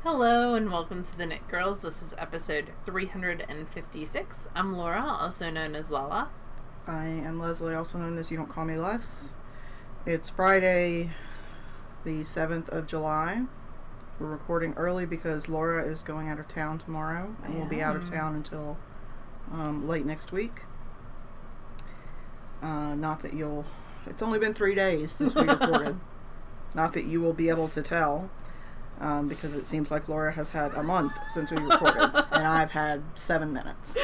Hello and welcome to the Knit Girls. This is episode 356. I'm Laura, also known as Lala. I am Leslie, also known as You Don't Call Me Les. It's Friday, the 7th of July. We're recording early because Laura is going out of town tomorrow and will be out of town until late next week. Not that you'll... It's only been 3 days since we recorded. Not that you will be able to tell. Because it seems like Laura has had a month since we recorded, and I've had 7 minutes.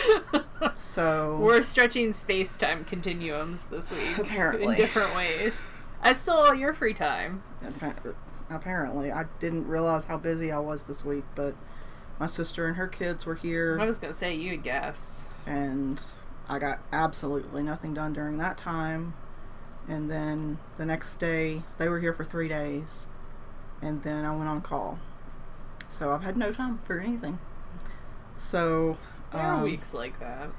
So we're stretching space-time continuums this week. Apparently. In different ways. I stole all your free time. Apparently. I didn't realize how busy I was this week, but my sister and her kids were here. I was going to say, you would guess. And I got absolutely nothing done during that time. And then the next day, they were here for 3 days. And then I went on call. So I've had no time for anything. So... There are weeks like that.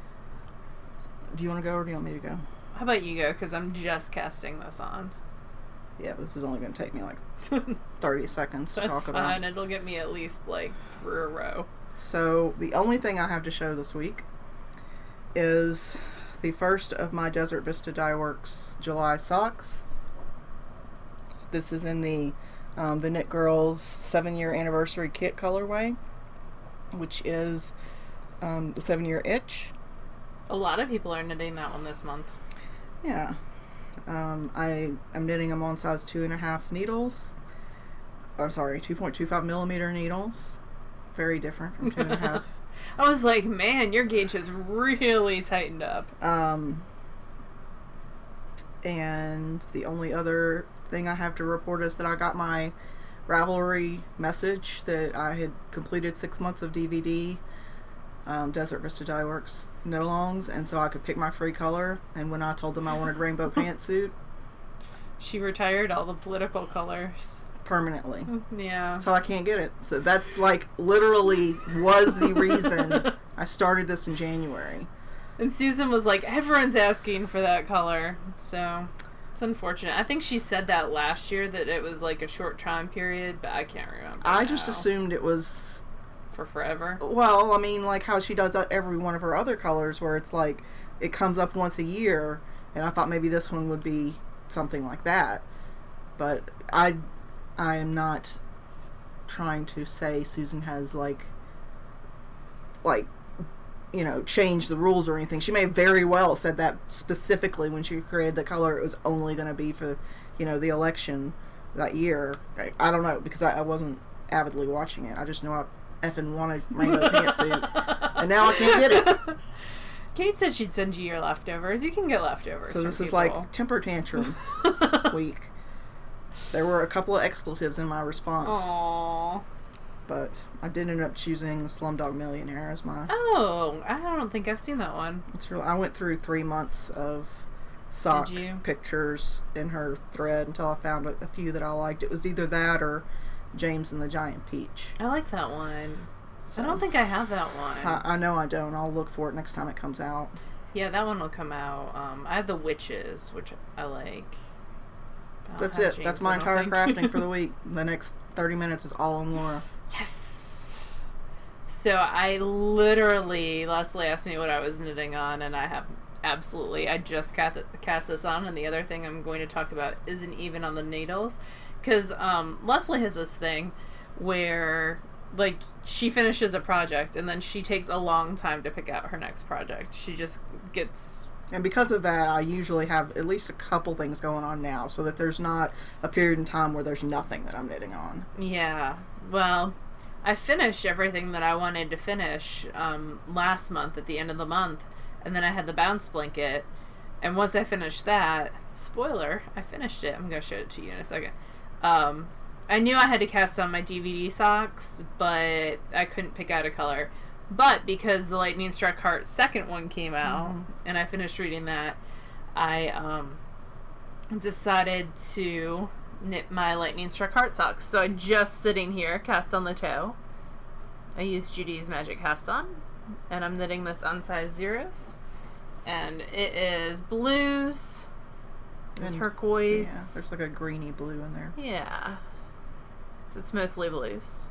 Do you want to go or do you want me to go? How about you go, because I'm just casting this on. Yeah, this is only going to take me like 30 seconds to talk about. That's fine. It'll get me at least like through a row. So the only thing I have to show this week is the first of my Desert Vista Dye Works July socks. This is in the TheKnitGirll's 7-year anniversary kit colorway, which is the 7-year itch. A lot of people are knitting that one this month. Yeah. I am knitting them on size 2.5 needles. I'm sorry, 2.25 millimeter needles. Very different from 2.5. I was like, man, your gauge has really tightened up. And the only other thing I have to report is that I got my Ravelry message that I had completed 6 months of DVD Desert Vista Dye Works knit-alongs, and so I could pick my free color. And when I told them I wanted rainbow pantsuit, she retired all the political colors permanently. Yeah. So I can't get it. So that's like literally was the reason I started this in January. And Susan was like, everyone's asking for that color, so it's unfortunate. I think she said that last year, that it was like a short time period, but I can't remember. I just assumed it was for forever. Well, I mean, like how she does every one of her other colors, where it's like it comes up once a year, and I thought maybe this one would be something like that. But I am not trying to say Susan has like you know, change the rules or anything. She may have very well said that specifically when she created the color. It was only going to be for, you know, the election that year. I don't know, because I wasn't avidly watching it. I just know I effing wanted rainbow pantsuit, and now I can't get it. Kate said she'd send you your leftovers. You can get leftovers. So this is like temper tantrum week. There were a couple of expletives in my response. Aww. But I did end up choosing Slumdog Millionaire as my... Oh, I don't think I've seen that one. It's real. I went through 3 months of sock pictures in her thread until I found a few that I liked. It was either that or James and the Giant Peach. I like that one. So, I don't think I have that one. I know I don't. I'll look for it next time it comes out. Yeah, that one will come out. I have the Witches, which I like. That's it. That's my entire crafting for the week. The next 30 minutes is all on Laura. Yes. So I literally, Leslie asked me what I was knitting on, and I have absolutely, I just cast this on, and the other thing I'm going to talk about isn't even on the needles, because Leslie has this thing where, like, she finishes a project, and then she takes a long time to pick out her next project. She just gets... And because of that, I usually have at least a couple things going on now, so that there's not a period in time where there's nothing that I'm knitting on. Yeah. Well, I finished everything that I wanted to finish last month at the end of the month, and then I had the bounce blanket, and once I finished that, spoiler, I finished it. I'm going to show it to you in a second. I knew I had to cast on my DVD socks, but I couldn't pick out a color. But because the Lightning Struck Heart second one came out, and I finished reading that, I decided to knit my Lightning Struck Heart socks. So I'm just sitting here, cast on the toe. I used Judy's Magic Cast On, and I'm knitting this unsized zeros. And it is blues, and turquoise. Yeah, there's like a greeny blue in there. Yeah. So it's mostly blues.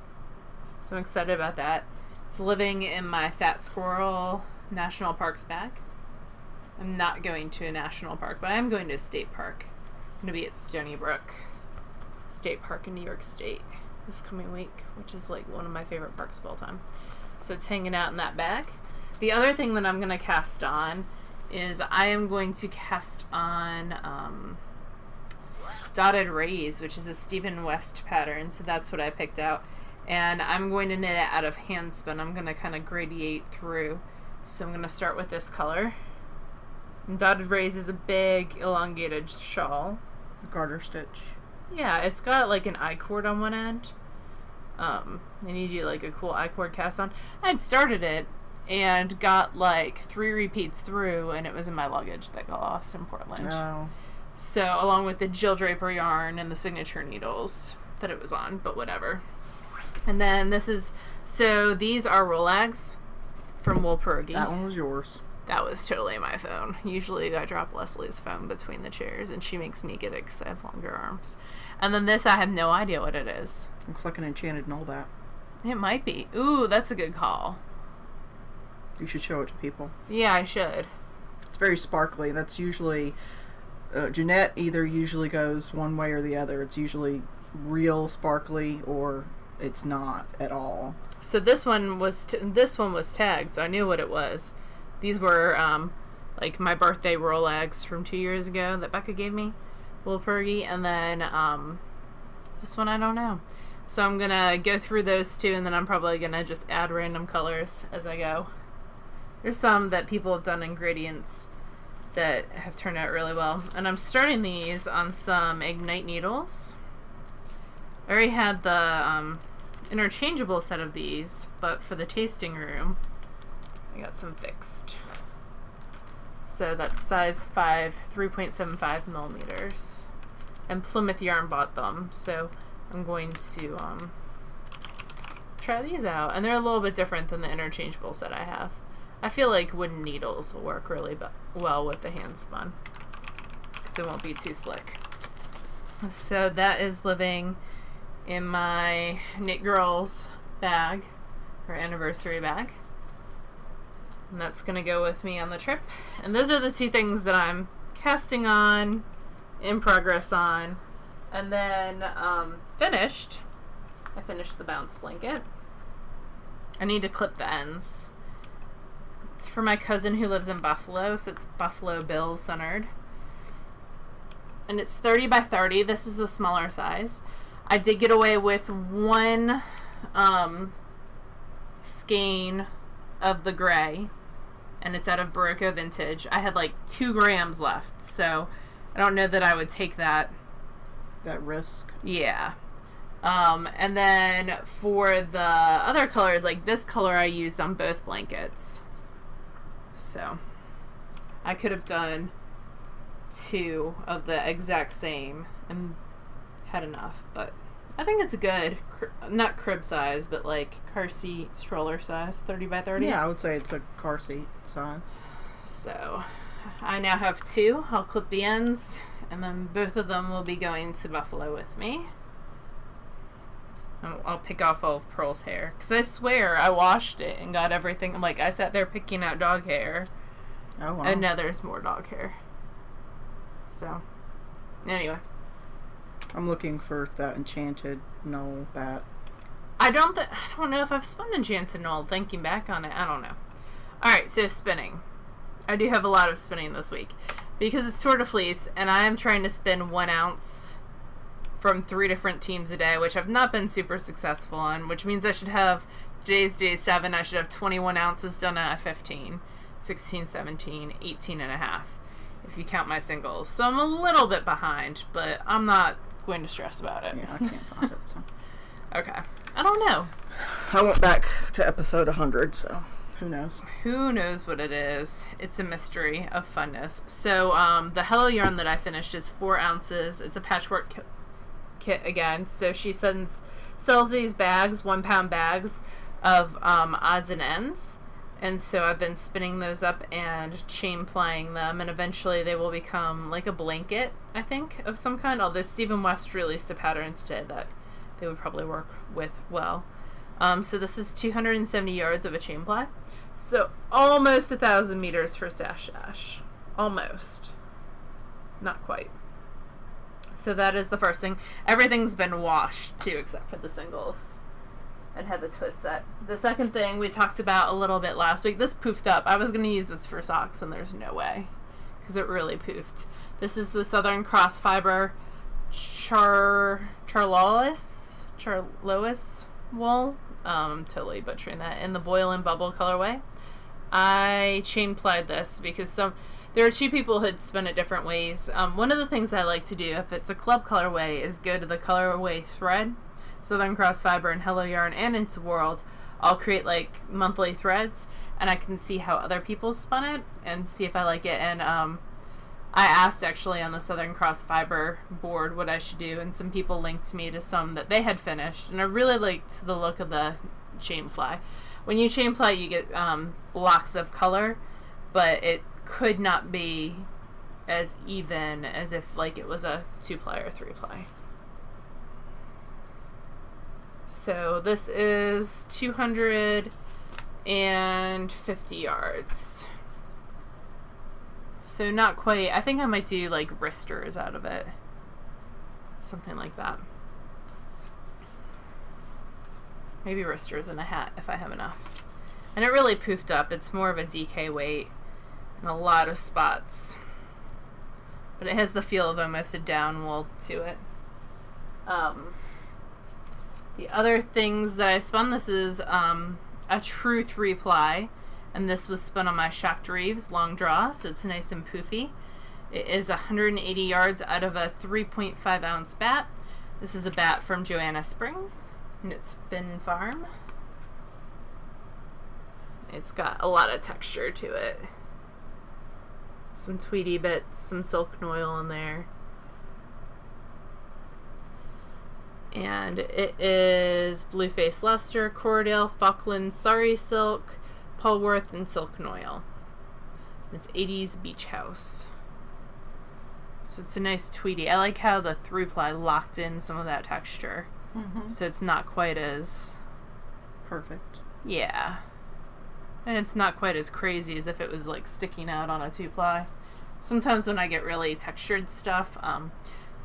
So I'm excited about that. It's living in my Fat Squirrel National Parks bag. I'm not going to a national park, but I am going to a state park. I'm going to be at Stony Brook State Park in New York State this coming week, which is like one of my favorite parks of all time. So it's hanging out in that bag. The other thing that I'm going to cast on is I am going to cast on Dotted Rays, which is a Stephen West pattern. So that's what I picked out. And I'm going to knit it out of hand spin. I'm going to kind of gradiate through. So I'm going to start with this color. And Dotted Rays is a big elongated shawl. Garter stitch. Yeah, it's got like an I-cord on one end. I need you like a cool I-cord cast on. I had started it and got like 3 repeats through, and it was in my luggage that got lost in Portland. Oh. So along with the Jill Draper yarn and the signature needles that it was on, but whatever. And then this is, so these are Rolags from Wool Pierogi. That one was yours. That was totally my phone. Usually I drop Leslie's phone between the chairs, and she makes me get it because I have longer arms. And then this, I have no idea what it is. Looks like an enchanted nullbat. It might be. Ooh, that's a good call. You should show it to people. Yeah, I should. It's very sparkly. That's usually... Jeanette either usually goes one way or the other. It's usually real sparkly or it's not at all. So this one was tagged, so I knew what it was. These were like my birthday Rolags from 2 years ago that Becca gave me, Wool Pierogi, and then this one I don't know. So I'm gonna go through those two, and then I'm probably gonna just add random colors as I go. There's some that people have done in gradients that have turned out really well, and I'm starting these on some Ignite needles. I already had the interchangeable set of these, but for the tasting room I got some fixed. So that's size 5, 3.75 millimeters. And Plymouth Yarn bought them, so I'm going to try these out. And they're a little bit different than the interchangeable set I have. I feel like wooden needles will work really well with the hand spun, because it won't be too slick. So that is living in my TheKnitGirll's bag, her anniversary bag. And that's going to go with me on the trip. And those are the two things that I'm casting on, in progress on. And then finished. I finished the bounce blanket. I need to clip the ends. It's for my cousin who lives in Buffalo, so it's Buffalo Bills centered. And it's 30 by 30. This is the smaller size. I did get away with one skein of the gray, and it's out of Barocco Vintage. I had like 2 grams left, so I don't know that I would take that risk. Yeah. And then for the other colors, like this color I used on both blankets. So I could have done 2 of the exact same and had enough, but I think it's a good, not crib size, but like car seat stroller size, 30 by 30. Yeah, I would say it's a car seat size. So I now have 2. I'll clip the ends, and then both of them will be going to Buffalo with me. I'll pick off all of Pearl's hair, because I swear I washed it and got everything. Like, I sat there picking out dog hair. Oh, wow. And now there's more dog hair. So, anyway. I'm looking for that enchanted knoll bat. I don't know if I've spun enchanted knoll. Thinking back on it, I don't know. Alright, so spinning. I do have a lot of spinning this week, because it's Tour de Fleece, and I am trying to spin 1 ounce from 3 different teams a day, which I've not been super successful on, which means I should have, today's day 7, I should have 21 ounces done at 15, 16, 17, 18 and a half, if you count my singles. So I'm a little bit behind, but I'm not going to stress about it. Yeah, I can't find it, so. Okay. I don't know. I went back to episode 100, so who knows? Who knows what it is? It's a mystery of funness. So the Hello yarn that I finished is 4 ounces. It's a patchwork kit again. So she sells these bags, 1 pound bags of odds and ends. And so I've been spinning those up and chain plying them, and eventually they will become like a blanket, I think, of some kind. Although Stephen West released a pattern today that they would probably work with well. So this is 270 yards of a chain ply. So almost 1,000 meters for Stash Dash. Almost. Not quite. So that is the first thing. Everything's been washed too, except for the singles. And had the twist set. The second thing we talked about a little bit last week. This poofed up. I was going to use this for socks, and there's no way. Because it really poofed. This is the Southern Cross Fiber Charlois wool. Totally butchering that. In the Boil and Bubble colorway. I chain plied this because there are two people who'd spin it different ways. One of the things I like to do if it's a club colorway is go to the colorway thread, Southern Cross Fiber and Hello Yarn and Into World. I'll create like monthly threads and I can see how other people spun it and see if I like it. And I asked actually on the Southern Cross Fiber board what I should do, and some people linked me to some that they had finished, and I really liked the look of the chain ply. When you chain ply, you get blocks of color, but it could not be as even as if like it was a 2-ply or 3-ply. So this is 250 yards. So not quite. I think I might do like wristers out of it. Something like that. Maybe wristers and a hat if I have enough. And it really poofed up. It's more of a DK weight and a lot of spots. But it has the feel of almost a down wool to it. The other things that I spun, this is a true 3-ply. And this was spun on my Shocked Reeves long draw, so it's nice and poofy. It is 180 yards out of a 3.5 ounce bat. This is a bat from Joanna Springs, and it's Spin Farm. It's got a lot of texture to it. Some tweedy bits, some silk noil in there. And it is Blueface Leicester, Cordale, Falkland, Sari Silk, Polworth, and Silk Noil. It's 80s Beach House. So it's a nice tweedy. I like how the 3-ply locked in some of that texture. So it's not quite as perfect. Yeah. And it's not quite as crazy as if it was like sticking out on a 2-ply. Sometimes when I get really textured stuff,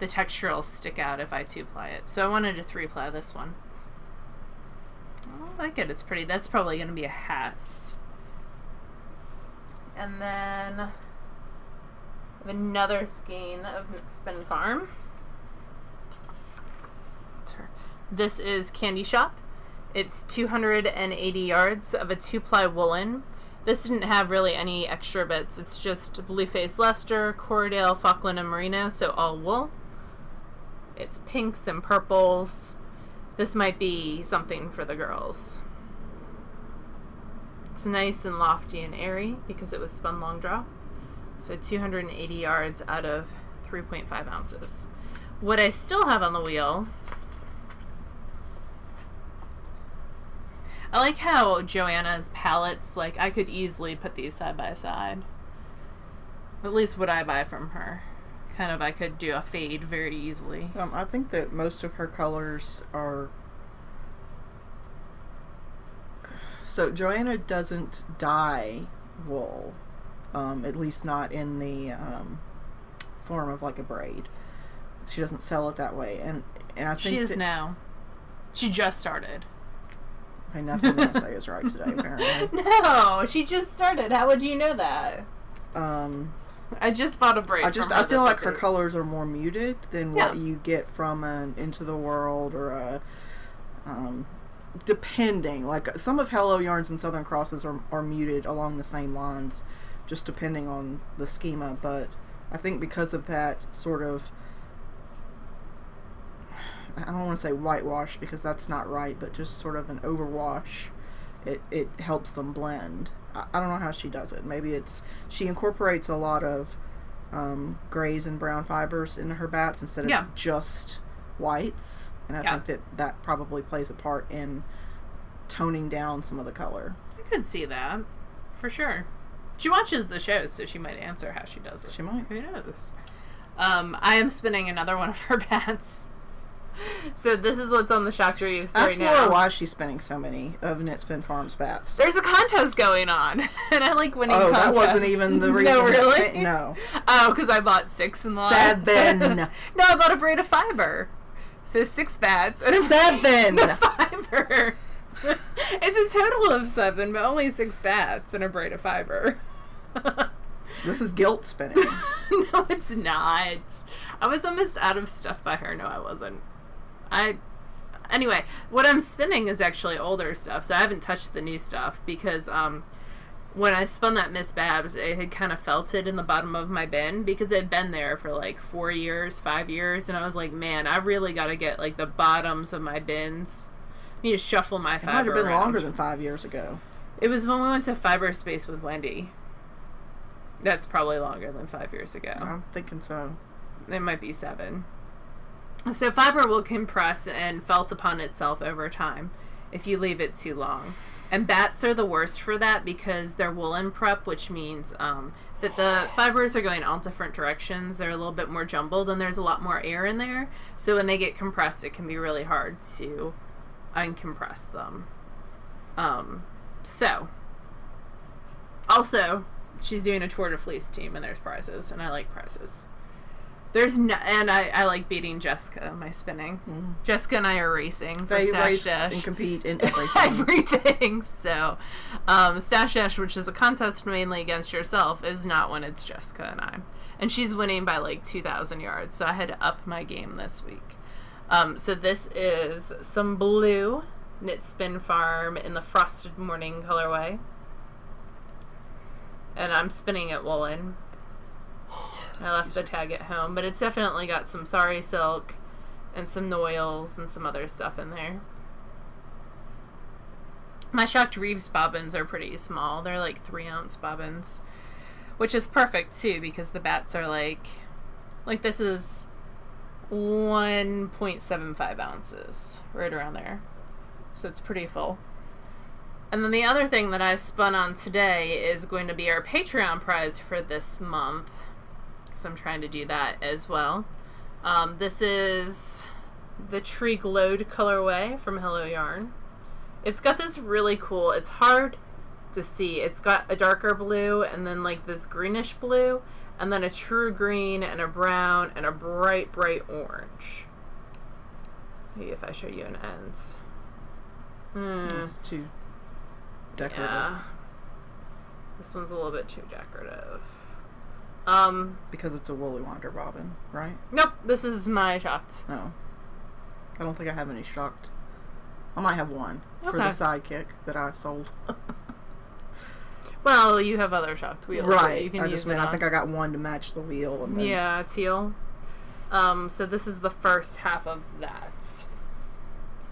the texture will stick out if I 2-ply it. So I wanted to 3-ply this one. I like it. It's pretty. That's probably going to be a hat. And then I have another skein of Spin Farm. This is Candy Shop. It's 280 yards of a 2-ply woolen. This didn't have really any extra bits. It's just Blueface Leicester, Cordale, Falkland, and Merino, so all wool. It's pinks and purples. This might be something for the girls. It's nice and lofty and airy because it was spun long draw. So 280 yards out of 3.5 ounces. What I still have on the wheel, I like how Joanna's palettes, like I could easily put these side by side. At least what I buy from her. Kind of, I could do a fade very easily. I think that most of her colors are... So Joanna doesn't dye wool, at least not in the form of like a braid. She doesn't sell it that way, and I think she is now. She just started. Okay, nothing I'm gonna say is right today, apparently. No, she just started. How would you know that? I just bought a braid. I feel like her colors are more muted than what you get from an Into the World or a depending. Like some of Hello Yarns and Southern Crosses are muted along the same lines, just depending on the schema. But I think because of that sort of, I don't want to say whitewash because that's not right, but just sort of an overwash, it helps them blend. I don't know how she does it. Maybe it's she incorporates a lot of grays and brown fibers into her bats instead of just whites, and I think that probably plays a part in toning down some of the color. I could see that for sure. She watches the shows, so she might answer how she does it. She might. Who knows? I am spinning another one of her bats. So this is what's on the Shocked Reeves right now. Ask Laura why she's spinning so many of Knitspin Farms bats. There's a contest going on, and I like winning contests. That wasn't even the reason. No, really? No. Oh, because I bought 6 in the line. 7. No, I bought a braid of fiber. So 6 bats. And 7! The fiber. It's a total of 7, but only 6 bats and a braid of fiber. This is guilt spinning. No, it's not. I was almost out of stuff by her. No, I wasn't. Anyway, what I'm spinning is actually older stuff, so I haven't touched the new stuff because when I spun that Miss Babs, it had kind of felted in the bottom of my bin because it had been there for like 4 years, 5 years, and I was like, man, I really got to get like the bottoms of my bins. I need to shuffle my fiber around. It might have been longer than 5 years ago. It was when we went to Fiber Space with Wendy. That's probably longer than 5 years ago. I'm thinking so. It might be 7. So fiber will compress and felt upon itself over time if you leave it too long. And bats are the worst for that because they're woolen prep, which means that the fibers are going all different directions. They're a little bit more jumbled and there's a lot more air in there. So when they get compressed, it can be really hard to uncompress them. Also, she's doing a Tour de Fleece team and there's prizes, and I like prizes. And I like beating Jessica in my spinning. Mm. Jessica and I are racing for They Stash race Dash. and compete in everything. Everything. So, Stash Dash, which is a contest mainly against yourself, is not when it's Jessica and I. And she's winning by like 2,000 yards, so I had to up my game this week. So this is some blue Knitspin Farm in the Frosted Morning colorway. And I'm spinning it woolen. I left the tag at home, but it's definitely got some sari silk and some noils and some other stuff in there. My Shocked Reeves bobbins are pretty small. They're like 3-ounce bobbins, which is perfect too because the bats are like this is 1.75 ounces, right around there. So it's pretty full. And then the other thing that I spun on today is going to be our Patreon prize for this month. So I'm trying to do that as well. This is the Tree Glowed colorway from Hello Yarn. It's got this really cool, it's hard to see. It's got a darker blue and then like this greenish blue and then a true green and a brown and a bright, bright orange. Maybe if I show you an ends. It's too decorative. Yeah. This one's a little bit too decorative. Because it's a woolly wander bobbin, right? Nope, this is my Shocked. No. I don't think I have any Shocked. I might have one for the sidekick that I sold. Well, you have other Shocked wheels. Right. You can I just meant I think I got one to match the wheel. And then... Yeah, teal. So this is the first half of that.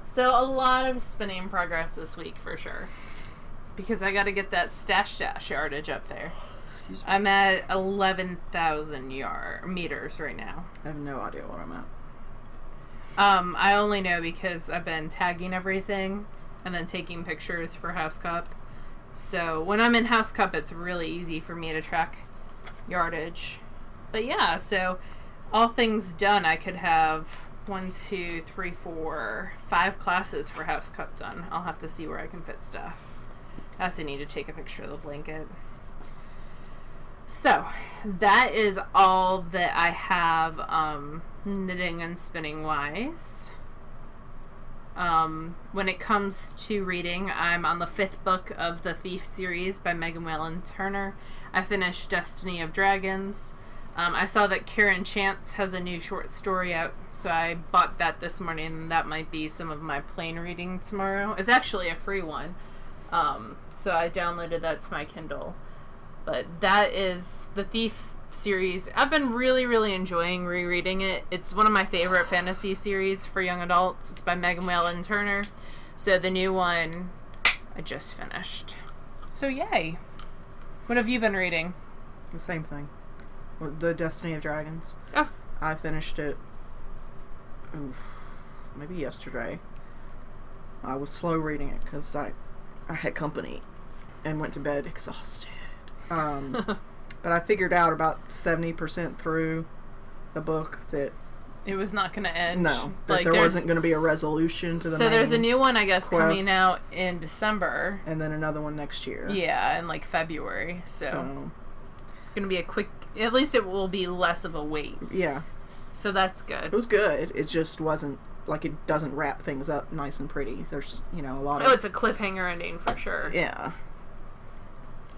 So a lot of spinning progress this week for sure. Because I got to get that Stash Dash yardage up there. Excuse me. I'm at 11,000 meters right now. I have no idea what I'm at. I only know because I've been tagging everything and then taking pictures for House Cup. So when I'm in House Cup, it's really easy for me to track yardage. But yeah, so all things done, I could have 1, 2, 3, 4, 5 classes for House Cup done. I'll have to see where I can fit stuff. I also need to take a picture of the blanket. So that is all that I have knitting and spinning wise. When it comes to reading, I'm on the 5th book of the Thief series by Megan Whalen Turner. I finished Destiny of Dragons. I saw that Karen Chance has a new short story out, so I bought that this morning, and that might be some of my plain reading tomorrow. It's actually a free one, so I downloaded that to my Kindle. But that is the Thief series. I've been really, really enjoying rereading it. It's one of my favorite fantasy series for young adults. It's by Megan Whalen Turner. So the new one I just finished. So yay. What have you been reading? The same thing. The Destiny of Dragons. Oh. I finished it maybe yesterday. I was slow reading it because I had company and went to bed exhausted. But I figured out about 70% through the book that it was not going to end. No, that like there wasn't going to be a resolution to the So there's a new one, I guess, coming quest. out in December. And then another one next year. Yeah, in like February. So it's going to be a quick, at least it will be less of a wait. Yeah. So that's good. It was good. It just wasn't, like, it doesn't wrap things up nice and pretty. There's, you know, a lot of... Oh, it's a cliffhanger ending for sure. Yeah.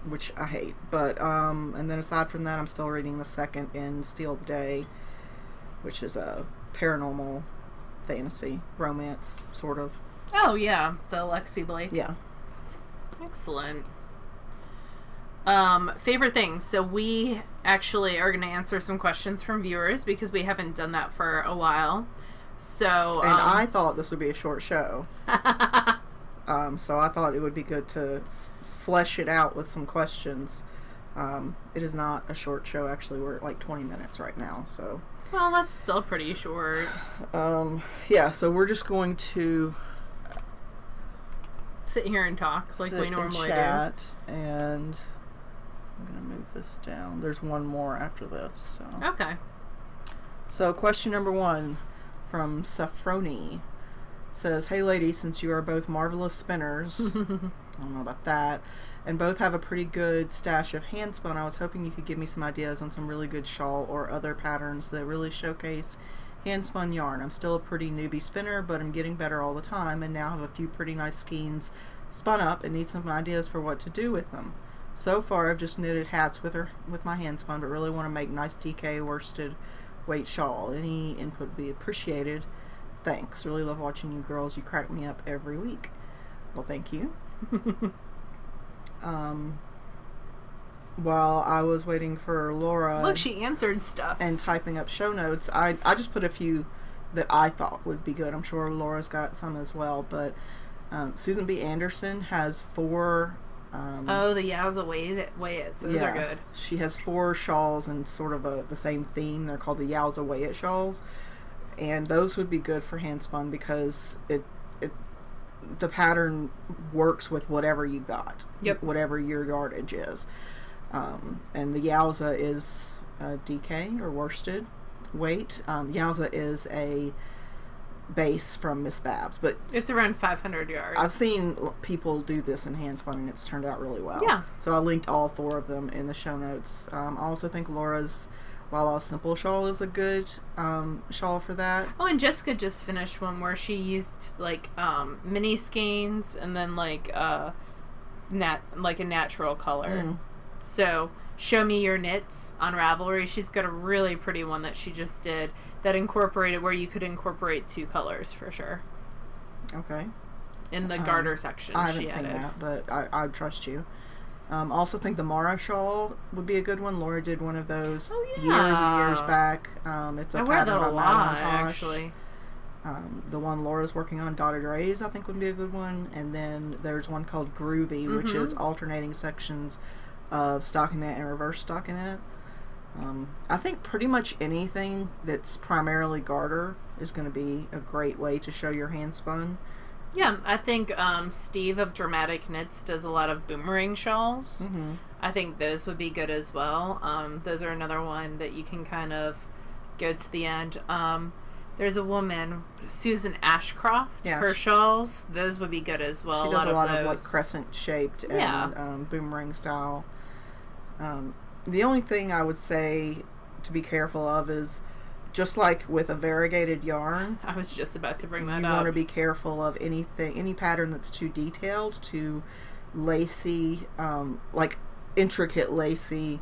Which I hate. But, and then aside from that, I'm still reading the second in Steal the Day, which is a paranormal fantasy romance, sort of. Oh, yeah. The Lexi Blake. Yeah. Excellent. Favorite things. So we actually are going to answer some questions from viewers because we haven't done that for a while. So, and I thought this would be a short show. So I thought it would be good to flesh it out with some questions. It is not a short show, actually. We're at like 20 minutes right now, so... Well, that's still pretty short. Yeah, so we're just going to... sit here and talk like we normally chat, do. And I'm going to move this down. There's one more after this. So. Okay. So question number 1 from Safroni says, "Hey ladies, since you are both marvelous spinners," I don't know about that, "and both have a pretty good stash of hand spun, I was hoping you could give me some ideas on some really good shawl or other patterns that really showcase hand spun yarn. I'm still a pretty newbie spinner, but I'm getting better all the time and now have a few pretty nice skeins spun up and need some ideas for what to do with them. So far I've just knitted hats with my hand spun, but really want to make nice DK worsted weight shawl. Any input would be appreciated. Thanks. Really love watching you girls. You crack me up every week." Well, thank you. While I was waiting for Laura... Look, she answered stuff. ...and typing up show notes, I just put a few that I thought would be good. I'm sure Laura's got some as well, but Susan B. Anderson has 4... oh, the Yowza Way-Its. Those are good. She has 4 shawls and sort of the same theme. They're called the Yowza Way-It shawls. And those would be good for hand spun because the pattern works with whatever you got. Yep. Whatever your yardage is. And the Yowza is DK or worsted weight. Yowza is a base from Miss Babs, but it's around 500 yards. I've seen people do this in hand spun and it's turned out really well. Yeah. So I linked all 4 of them in the show notes. I also think Laura's Walla Simple shawl is a good shawl for that. Oh, and Jessica just finished one where she used like mini skeins and then like a natural color. So Show Me Your Knits on Ravelry. She's got a really pretty one that she just did that incorporated where you could incorporate 2 colors for sure. Okay. In the garter section. I haven't seen that, but I trust you. Also think the Mara shawl would be a good one. Laura did one of those years and years back. It's a pattern by Madeline Tosh. Actually. The one Laura's working on, Dotted Rays, I think would be a good one. And then there's one called Groovy, which is alternating sections of stockinette and reverse stockinette. I think pretty much anything that's primarily garter is going to be a great way to show your hand spun. Yeah, I think Steve of Dramatic Knits does a lot of boomerang shawls. I think those would be good as well. Those are another one that you can kind of go to the end. There's a woman, Susan Ashcroft. Yeah, her shawls, those would be good as well. She does a lot of like crescent shaped and yeah. Boomerang style. The only thing I would say to be careful of is, just like with a variegated yarn, I was just about to bring that up. You want to be careful of any pattern that's too detailed, too lacy, like intricate lacy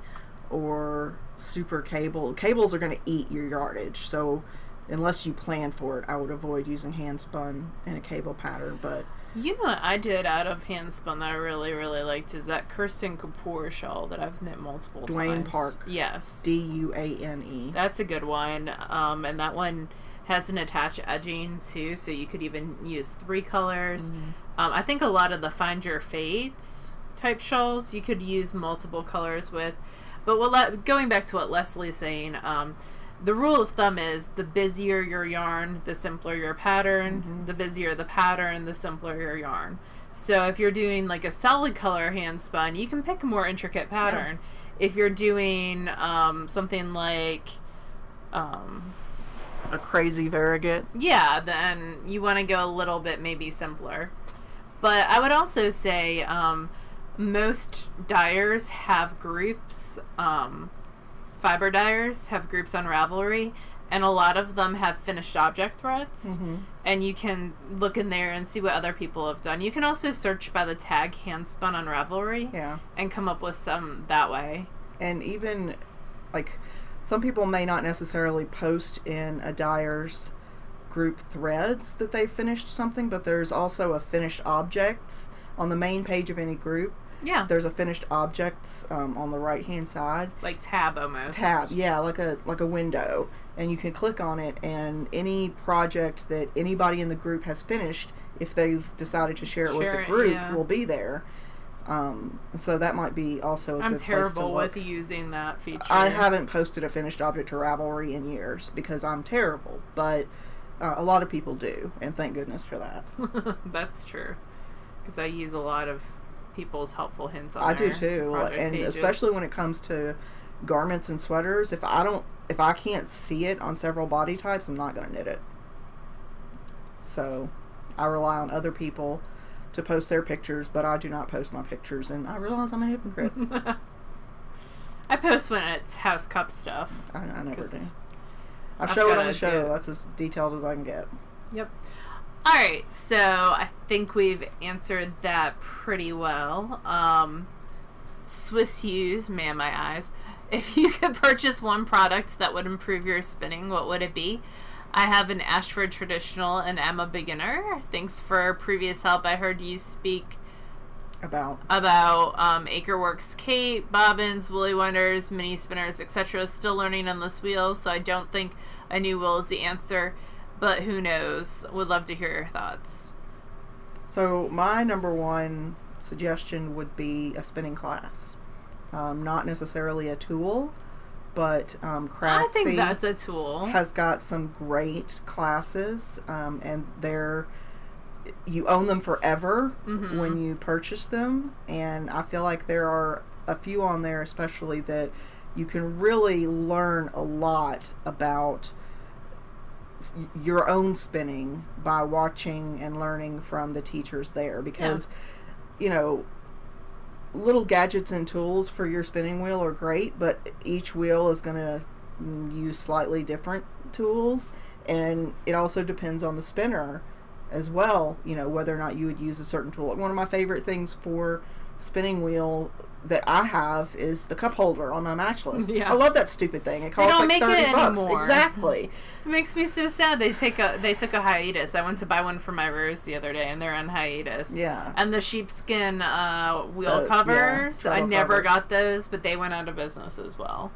or super cable. Cables are going to eat your yardage, so unless you plan for it, I would avoid using hand spun in a cable pattern. But you know what I did out of hand spun that I really, really liked is that Kirsten Kapoor shawl that I've knit multiple times. Dwayne Park. Yes. Duane. That's a good one. And that one has an attached edging too, so you could even use 3 colors. I think a lot of the Find Your Fates type shawls you could use multiple colors with. But going back to what Leslie's saying, the rule of thumb is the busier your yarn, the simpler your pattern. The busier the pattern, the simpler your yarn. So if you're doing like a solid color hand spun, you can pick a more intricate pattern. Yeah. If you're doing something like a crazy variegate. Yeah, then you want to go a little bit maybe simpler. But I would also say most dyers have groups. Fiber dyers have groups on Ravelry, and a lot of them have finished object threads. And you can look in there and see what other people have done. You can also search by the tag handspun on Ravelry and come up with some that way. And even, like, some people may not necessarily post in a dyer's group threads that they finished something, but there's also a finished objects on the main page of any group. Yeah. There's a finished objects on the right hand side. Like tab almost. Tab, yeah, like a window. And you can click on it, and any project that anybody in the group has finished, if they've decided to share it with the group, will be there. So that might be also a good place to look. I'm terrible with using that feature. I haven't posted a finished object to Ravelry in years because I'm terrible, but a lot of people do, and thank goodness for that. That's true, because I use a lot of people's helpful hints on I do too, and pages. Especially when it comes to garments and sweaters. If I can't see it on several body types, I'm not going to knit it. So I rely on other people to post their pictures, but I do not post my pictures, and I realize I'm a hypocrite. I post when it's house cup stuff. I never do. I show it on the show. That's as detailed as I can get. Yep. Alright, so I think we've answered that pretty well. Swiss Hughes, man my eyes. If you could purchase one product that would improve your spinning, what would it be? I have an Ashford traditional and am a beginner. Thanks for previous help. I heard you speak about Acreworks Kate, bobbins, woolly wonders, mini spinners, etc. Still learning on this wheel, so I don't think a new wheel is the answer, but who knows? Would love to hear your thoughts. So my number one suggestion would be a spinning class. Not necessarily a tool, but Craftsy, I think that's a tool. Has got some great classes, and you own them forever when you purchase them, and I feel like there are a few on there especially that you can really learn a lot about your own spinning by watching and learning from the teachers there, because you know, little gadgets and tools for your spinning wheel are great, but each wheel is going to use slightly different tools, and it also depends on the spinner as well, you know, whether or not you would use a certain tool. One of my favorite things for spinning wheel that I have is the cup holder on my matchless. I love that stupid thing. It costs like $30 anymore. Exactly. It makes me so sad. They took a hiatus. I went to buy one for my Rose the other day, and they're on hiatus. Yeah. And the sheepskin wheel covers, I never got those, but they went out of business as well.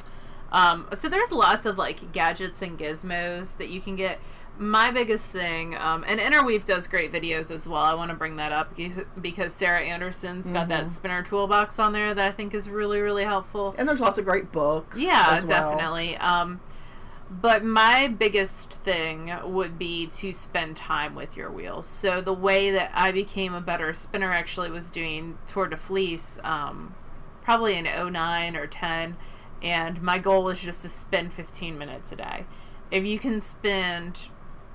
So there's lots of like gadgets and gizmos that you can get. My biggest thing, and Interweave does great videos as well. I want to bring that up because Sarah Anderson's got that spinner toolbox on there that I think is really, really helpful. And there's lots of great books. Yeah, as well. Definitely. But my biggest thing would be to spend time with your wheel. So the way that I became a better spinner actually was doing Tour de Fleece, probably in 09 or 10, and my goal was just to spend 15 minutes a day. If you can spend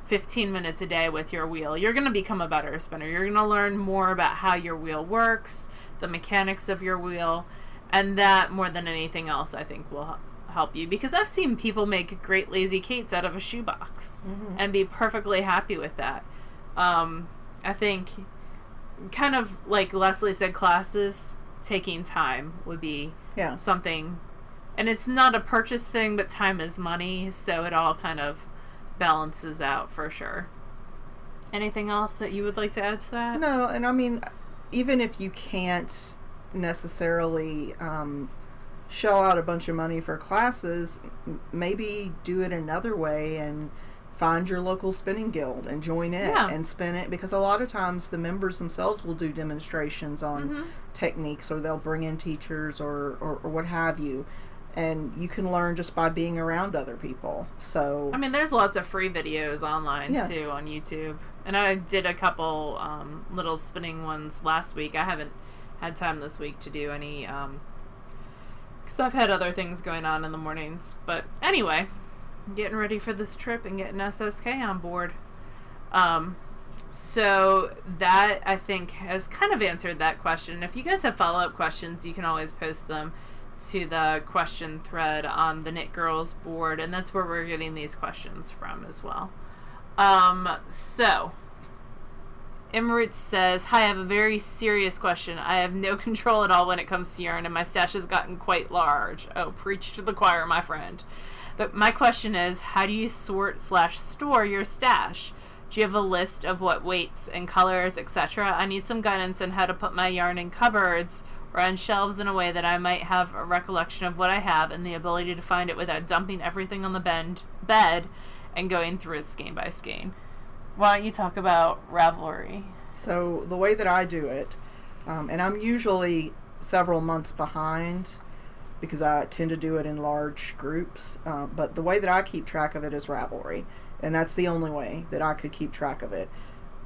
15 minutes a day with your wheel, you're going to become a better spinner. You're going to learn more about how your wheel works, the mechanics of your wheel, and that more than anything else I think will help you, because I've seen people make great lazy Kates out of a shoebox and be perfectly happy with that. I think kind of like Leslie said, classes, taking time would be something, and it's not a purchase thing, but time is money, so it all kind of balances out for sure. Anything else that you would like to add to that? No, and I mean, even if you can't necessarily shell out a bunch of money for classes, maybe do it another way and find your local spinning guild and join it and spin it, because a lot of times the members themselves will do demonstrations on techniques, or they'll bring in teachers or what have you. And you can learn just by being around other people. So I mean, there's lots of free videos online too on YouTube. And I did a couple little spinning ones last week. I haven't had time this week to do any because I've had other things going on in the mornings. But anyway, getting ready for this trip and getting SSK on board. So that, I think, has kind of answered that question. If you guys have follow-up questions, you can always post them to the question thread on the Knit Girls board, and that's where we're getting these questions from as well. So Emerald says, hi, I have a very serious question. I have no control at all when it comes to yarn, and my stash has gotten quite large. Oh, preach to the choir, my friend. But my question is, how do you sort/store your stash? Do you have a list of what weights and colors, etc.? I need some guidance on how to put my yarn in cupboards or on shelves in a way that I might have a recollection of what I have and the ability to find it without dumping everything on the bed and going through it skein by skein. Why don't you talk about Ravelry? So the way that I do it, and I'm usually several months behind because I tend to do it in large groups, but the way that I keep track of it is Ravelry, and that's the only way that I could keep track of it.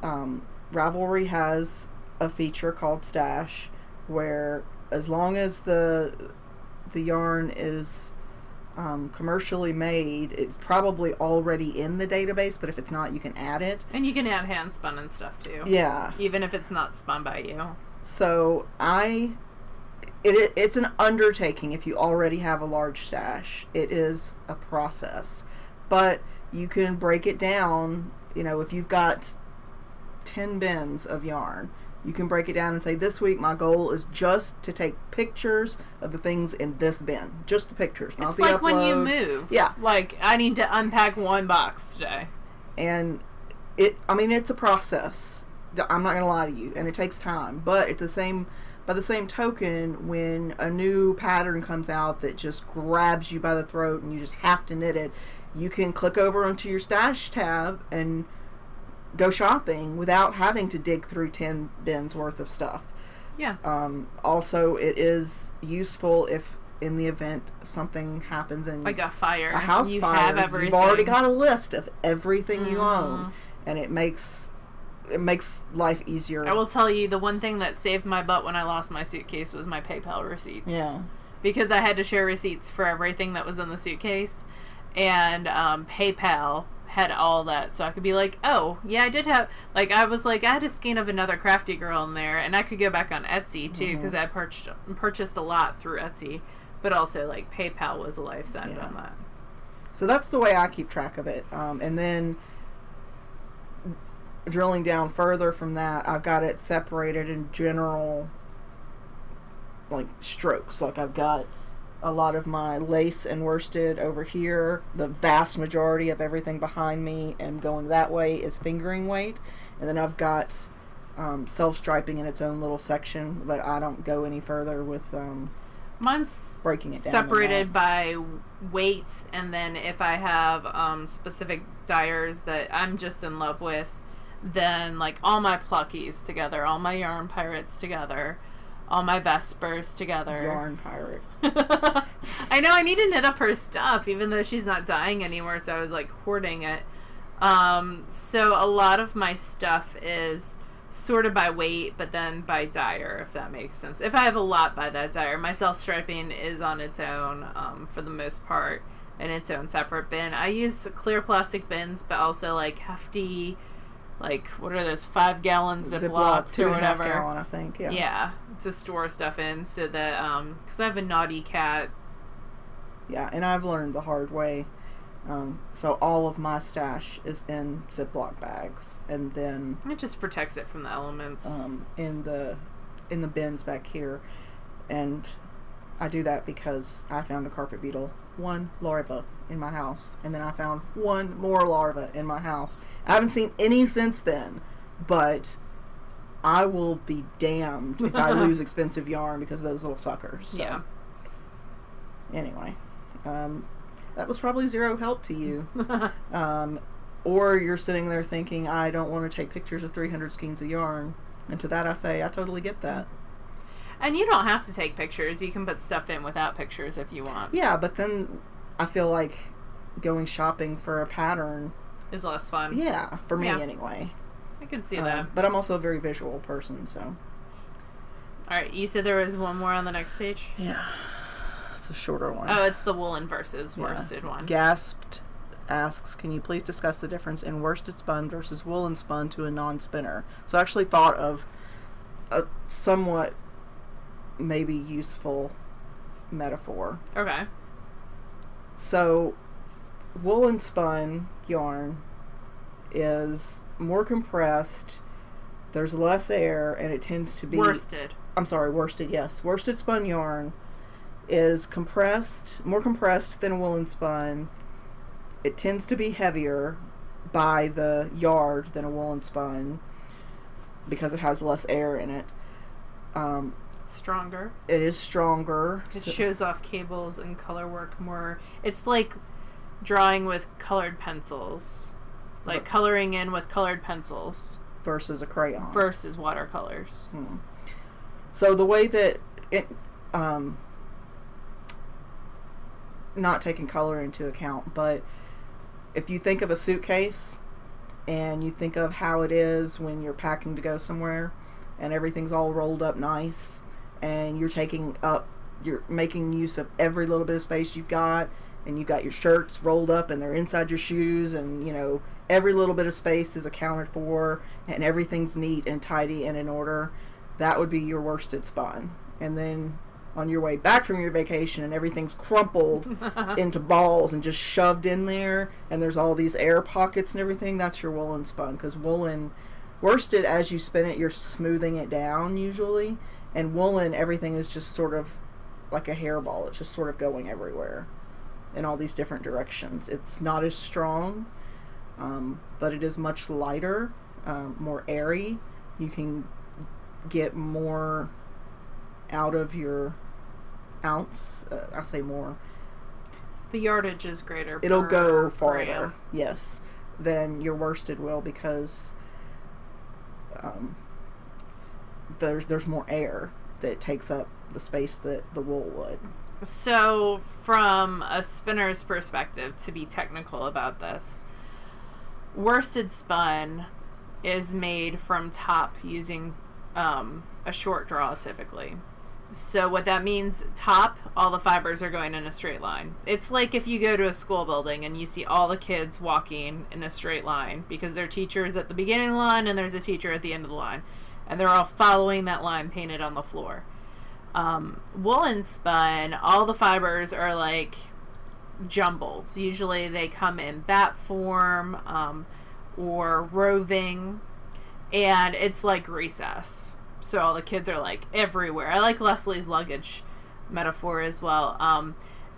Ravelry has a feature called Stash, where as long as the yarn is commercially made, it's probably already in the database, but if it's not, you can add it. And you can add hand spun and stuff too. Yeah. Even if it's not spun by you. So it's an undertaking if you already have a large stash. It is a process. But you can break it down, if you've got 10 bins of yarn, you can break it down and say, this week my goal is just to take pictures of the things in this bin. Just the pictures, not the upload. It's like when you move. Yeah. Like, I need to unpack one box today. And it's a process. I'm not going to lie to you. And it takes time. But by the same token, when a new pattern comes out that just grabs you by the throat and you just have to knit it, you can click over onto your stash tab and go shopping without having to dig through 10 bins worth of stuff. Yeah. Also, it is useful if in the event something happens and like a fire, a house you fire, have everything. You've already got a list of everything you own, and it makes life easier. I will tell you, the one thing that saved my butt when I lost my suitcase was my PayPal receipts. Yeah. Because I had to share receipts for everything that was in the suitcase, and PayPal had all that, so I could be like, oh yeah, I did have, like, I was like, I had a skein of another crafty girl in there, and I could go back on Etsy too, because I purchased a lot through Etsy, but also like PayPal was a lifesaving on that. So that's the way I keep track of it. And then drilling down further from that, I've got it separated in general, like, strokes. Like, I've got a lot of my lace and worsted over here. The vast majority of everything behind me and going that way is fingering weight. And then I've got self-striping in its own little section, but I don't go any further with mine's breaking it down. Separated by weight, and then if I have specific dyers that I'm just in love with, then like all my pluckies together, all my yarn pirates together, all my Vespers together. Yarn pirate. I know, I need to knit up her stuff, even though she's not dying anymore, so I was like hoarding it. So a lot of my stuff is sorted by weight, but then by dyer, if that makes sense. If I have a lot by that dyer, my self-striping is on its own, for the most part, in its own separate bin. I use clear plastic bins, but also like hefty, like, what are those, 5 gallon Ziplocs or whatever. 2.5 gallon, I think, yeah. Yeah, to store stuff in, so that, because I have a naughty cat. Yeah, and I've learned the hard way. So all of my stash is in Ziploc bags, and then it just protects it from the elements. In the bins back here, and I do that because I found a carpet beetle, 1 larva in my house, and then I found 1 more larva in my house. I haven't seen any since then, but I will be damned if I lose expensive yarn because of those little suckers. So. Yeah. Anyway, that was probably zero help to you. Or you're sitting there thinking, I don't want to take pictures of 300 skeins of yarn. And to that I say, I totally get that. And you don't have to take pictures. You can put stuff in without pictures if you want. Yeah, but then I feel like going shopping for a pattern is less fun. Yeah, for me anyway. I can see that. But I'm also a very visual person, so. Alright, you said there was one more on the next page? Yeah. It's a shorter one. Oh, it's the woolen versus worsted one. Gasped asks, can you please discuss the difference in worsted spun versus woolen spun to a non-spinner? So I actually thought of a somewhat maybe useful metaphor. Okay. So woolen spun yarn is more compressed, there's less air, and it tends to be... Worsted. I'm sorry, worsted, yes. Worsted spun yarn is compressed, more compressed than woolen spun. It tends to be heavier by the yard than a woolen spun because it has less air in it. Stronger. It is stronger. It shows off cables and color work more. It's like drawing with colored pencils. Like coloring in with colored pencils. Versus a crayon. Versus watercolors. So the way that it... not taking color into account, but if you think of a suitcase and you think of how it is when you're packing to go somewhere and everything's all rolled up nice and you're making use of every little bit of space you've got, and you've got your shirts rolled up and they're inside your shoes, and you know every little bit of space is accounted for and everything's neat and tidy and in order, that would be your worsted spun. And then on your way back from your vacation and everything's crumpled into balls and just shoved in there and there's all these air pockets and everything, that's your woolen spun. Because worsted, as you spin it, you're smoothing it down usually, and woolen, everything is just sort of like a hairball. It's just sort of going everywhere in all these different directions. It's not as strong, but it is much lighter, more airy. You can get more out of your ounce. I say more. The yardage is greater. It'll go farther, yes, than your worsted will, because there's more air that takes up the space that the wool would. So, from a spinner's perspective, to be technical about this, worsted spun is made from top using a short draw typically. So what that means, top, all the fibers are going in a straight line. It's like if you go to a school building and you see all the kids walking in a straight line because their teacher is at the beginning of the line and there's a teacher at the end of the line, and they're all following that line painted on the floor. Woolen spun, all the fibers are like jumbled. So usually they come in bat form or roving, and it's like recess. So all the kids are like everywhere. I like Leslie's luggage metaphor as well.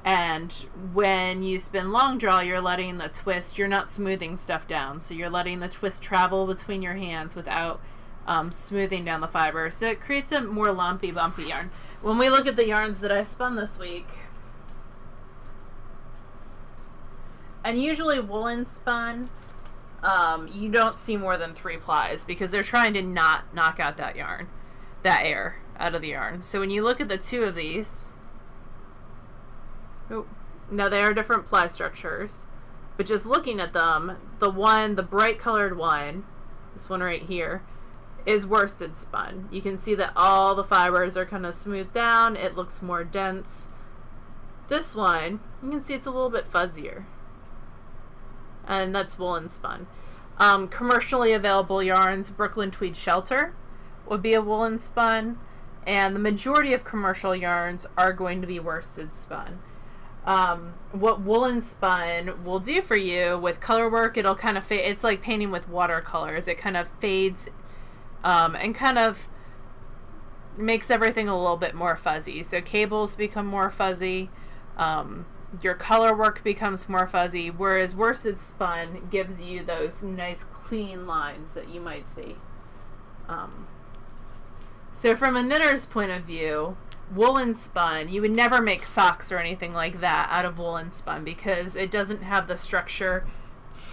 And when you spin long draw, you're letting the twist, you're not smoothing stuff down. So you're letting the twist travel between your hands without smoothing down the fiber. So it creates a more lumpy, bumpy yarn. When we look at the yarns that I spun this week, and usually woolen spun, you don't see more than 3 plies because they're trying to not knock out that yarn, that air out of the yarn. So when you look at the 2 of these, now they are different ply structures, but just looking at them, the bright colored one, this one right here, is worsted spun. You can see that all the fibers are kind of smoothed down. It looks more dense. This one, you can see it's a little bit fuzzier, and that's woolen spun. Commercially available yarns, Brooklyn Tweed Shelter would be a woolen spun, and the majority of commercial yarns are going to be worsted spun. What woolen spun will do for you with color work, it'll kind of fade. It's like painting with watercolors. It kind of fades and kind of makes everything a little bit more fuzzy. So cables become more fuzzy. Your color work becomes more fuzzy, whereas worsted spun gives you those nice clean lines that you might see. So from a knitter's point of view, woolen spun, you would never make socks or anything like that out of woolen spun because it doesn't have the structure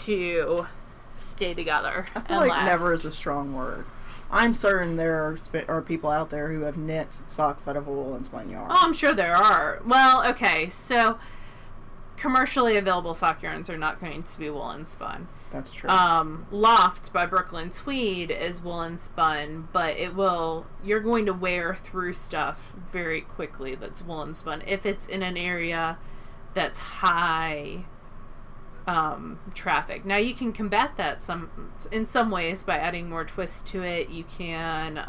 to stay together. I feel like never is a strong word. I'm certain there are people out there who have knit socks out of woolen spun yarn. Oh, I'm sure there are. Well, okay, so commercially available sock yarns are not going to be woolen spun. That's true. Loft by Brooklyn Tweed is woolen spun, but you're going to wear through stuff very quickly that's woolen spun if it's in an area that's high traffic. Now you can combat that in some ways by adding more twist to it. You can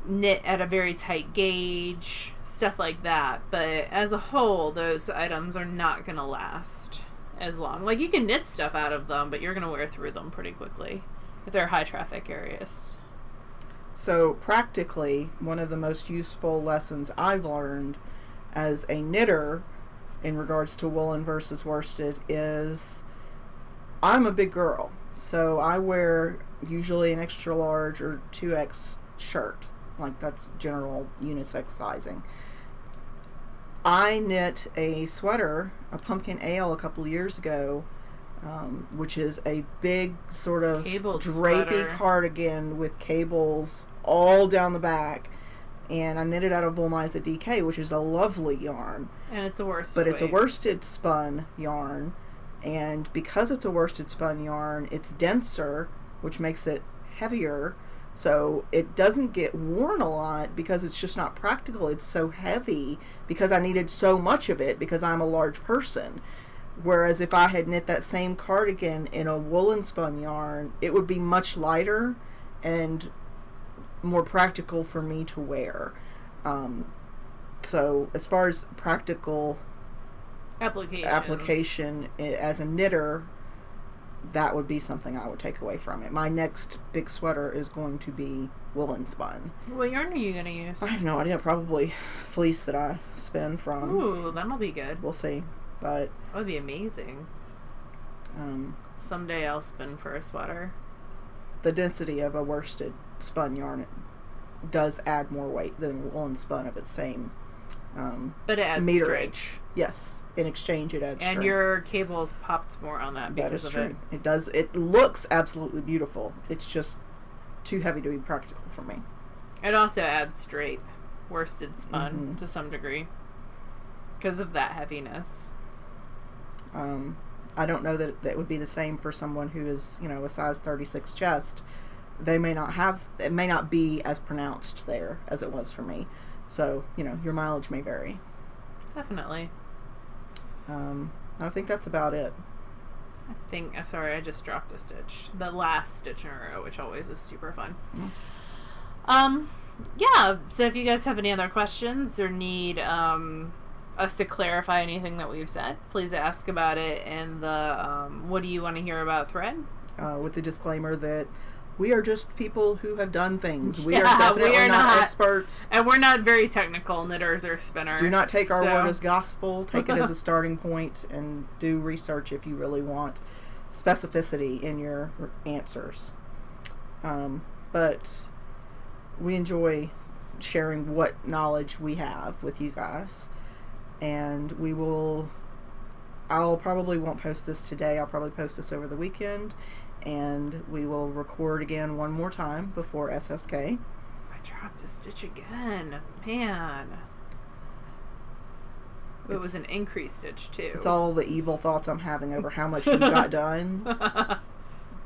knit at a very tight gauge, stuff like that. But as a whole, those items are not going to last as long. Like, you can knit stuff out of them, but you're going to wear through them pretty quickly if they're high traffic areas. So practically, one of the most useful lessons I've learned as a knitter in regards to woolen versus worsted is I'm a big girl. So I wear usually an extra large or 2X shirt. Like, that's general unisex sizing. I knit a sweater, a pumpkin ale, a couple years ago, which is a big sort of Cabled drapey sweater. cardigan with cables all down the back. And I knitted out of Woolmiza DK, which is a lovely yarn. And it's a worsted But it's a weight. worsted spun yarn. And because it's a worsted spun yarn, it's denser, which makes it heavier. So it doesn't get worn a lot because it's just not practical. It's so heavy because I needed so much of it because I'm a large person. Whereas if I had knit that same cardigan in a woolen spun yarn, it would be much lighter and more practical for me to wear. So as far as practical application as a knitter, that would be something I would take away from it. My next big sweater is going to be woolen spun. What yarn are you going to use? I have no idea. Probably fleece that I spin from. Ooh, that'll be good. We'll see. But That would be amazing. Someday I'll spin for a sweater. the density of a worsted spun yarn does add more weight than woolen spun of its same But it adds meterage. strength. Yes. In exchange, it adds And strength. your cables popped more on that That because is of true. it. It does. It looks absolutely beautiful. It's just too heavy to be practical for me. It also adds drape, worsted spun Mhm. to some degree because of that heaviness. I don't know that that would be the same for someone who is, a size 36 chest. They may not have, it may not be as pronounced there as it was for me. So, your mileage may vary. Definitely. I think that's about it. Sorry, I just dropped a stitch. The last stitch in a row, which always is super fun. Mm. Yeah, so if you guys have any other questions or need us to clarify anything that we've said, please ask about it in the what do you want to hear about thread. With the disclaimer that we are just people who have done things. We Yeah, are definitely we are not not experts. And we're not very technical knitters or spinners. Do not take our so- word as gospel. Take it as a starting point and do research if you really want specificity in your answers. But we enjoy sharing what knowledge we have with you guys. And I'll probably won't post this today. I'll probably post this over the weekend. And we will record again one more time before SSK. I dropped a stitch again. Man. It was an increased stitch, too. It's all the evil thoughts I'm having over how much you got done.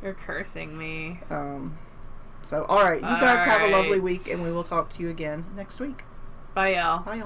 You're cursing me. So, all right. You guys have a lovely Alright. week, and we will talk to you again next week. Bye, y'all. Bye, y'all.